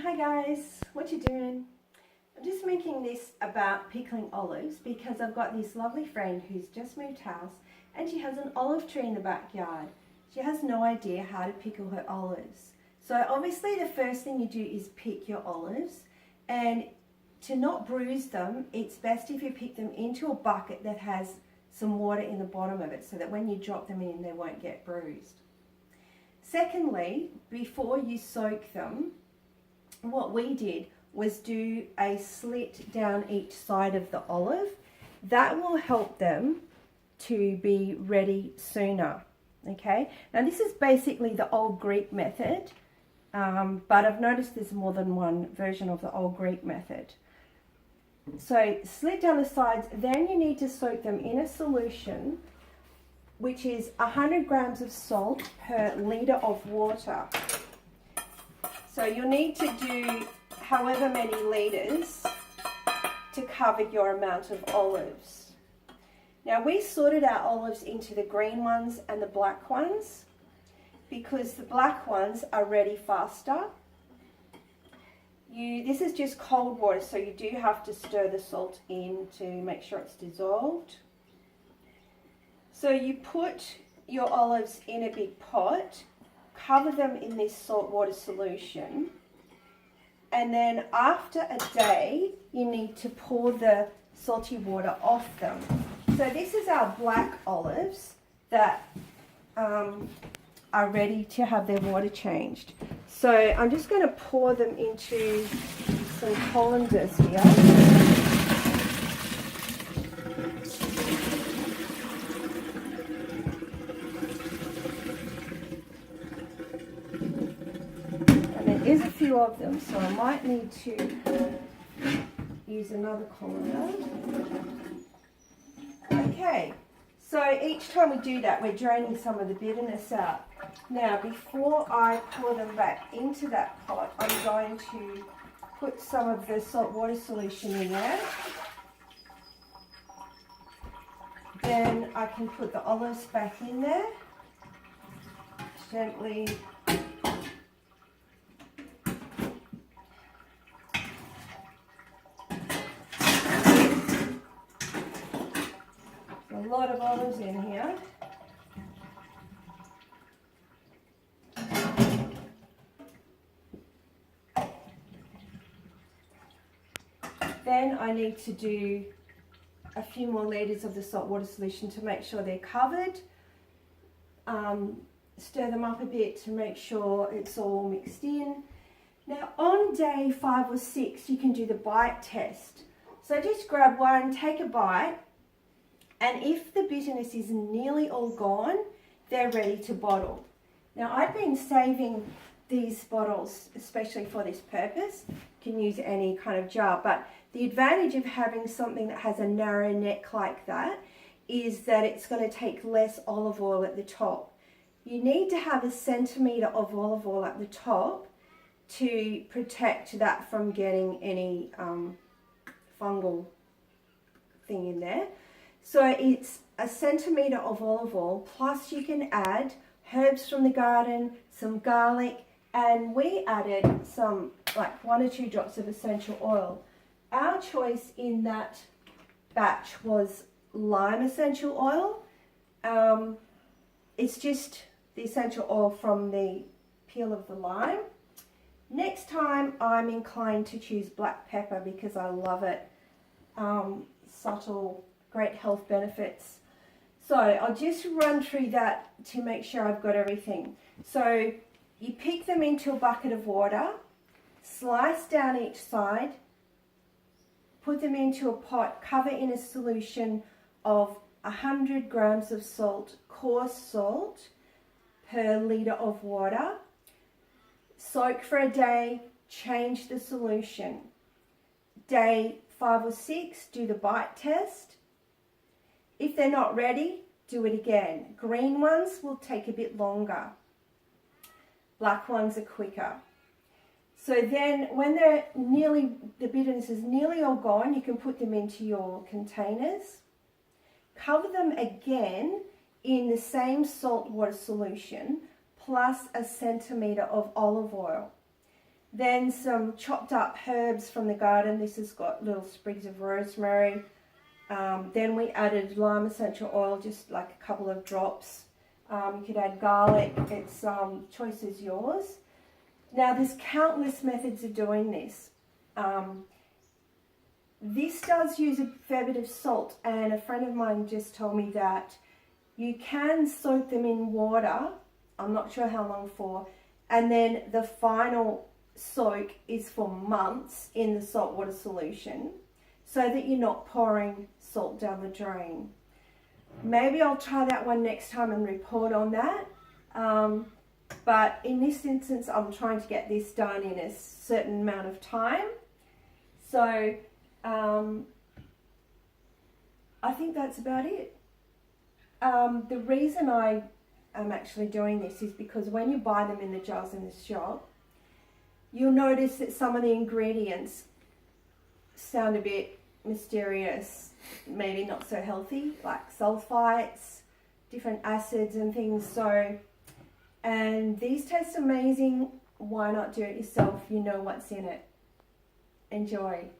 Hi guys, what you doing? I'm just making this about pickling olives because I've got this lovely friend who's just moved house and she has an olive tree in the backyard. She has no idea how to pickle her olives. So obviously the first thing you do is pick your olives, and to not bruise them, it's best if you pick them into a bucket that has some water in the bottom of it so that when you drop them in they won't get bruised. Secondly, before you soak them, what we did was do a slit down each side of the olive. That will help them to be ready sooner. Okay, now this is basically the old Greek method, but I've noticed there's more than one version of the old Greek method. So slit down the sides, then you need to soak them in a solution which is 100 grams of salt per litre of water. So you'll need to do however many litres to cover your amount of olives. Now we sorted our olives into the green ones and the black ones because the black ones are ready faster. This is just cold water, so you do have to stir the salt in to make sure it's dissolved. So you put your olives in a big pot, cover them in this salt water solution, and then after a day you need to pour the salty water off them. So this is our black olives that are ready to have their water changed. So I'm just going to pour them into some colanders here. There's a few of them, so I might need to use another colander. Okay, so each time we do that, we're draining some of the bitterness out. Now, before I pour them back into that pot, I'm going to put some of the salt water solution in there. Then I can put the olives back in there, gently. A lot of olives in here. Then I need to do a few more litres of the salt water solution to make sure they're covered. Stir them up a bit to make sure it's all mixed in. Now on day 5 or 6 you can do the bite test. So just grab one, take a bite, and if the bitterness is nearly all gone, they're ready to bottle. Now I've been saving these bottles especially for this purpose. You can use any kind of jar, but the advantage of having something that has a narrow neck like that is that it's going to take less olive oil at the top. You need to have 1 centimetre of olive oil at the top to protect that from getting any fungal thing in there. So it's 1 centimetre of olive oil, plus you can add herbs from the garden, some garlic, and we added some, like 1 or 2 drops of essential oil. Our choice in that batch was lime essential oil. It's just the essential oil from the peel of the lime. Next time I'm inclined to choose black pepper because I love it. Subtle, great health benefits. So I'll just run through that to make sure I've got everything. So you pick them into a bucket of water, slice down each side, put them into a pot, cover in a solution of 100 grams of salt, coarse salt, per litre of water. Soak for a day, change the solution. Day 5 or 6, do the bite test. If they're not ready, do it again. Green ones will take a bit longer. Black ones are quicker. So then when the bitterness is nearly all gone, you can put them into your containers. Cover them again in the same salt water solution plus 1 centimetre of olive oil. Then some chopped up herbs from the garden. This has got little sprigs of rosemary. Then we added lime essential oil, just like a couple of drops. You could add garlic. It's choice is yours. Now there's countless methods of doing this. This does use a fair bit of salt, and a friend of mine just told me that you can soak them in water. I'm not sure how long for, and then the final soak is for months in the saltwater solution, so that you're not pouring salt down the drain. Maybe I'll try that one next time and report on that. But in this instance, I'm trying to get this done in a certain amount of time. So I think that's about it. The reason I am actually doing this is because when you buy them in the jars in the shop, you'll notice that some of the ingredients sound a bit mysterious, maybe not so healthy, like sulfites, different acids and things. So, and these taste amazing. Why not do it yourself? You know what's in it. Enjoy.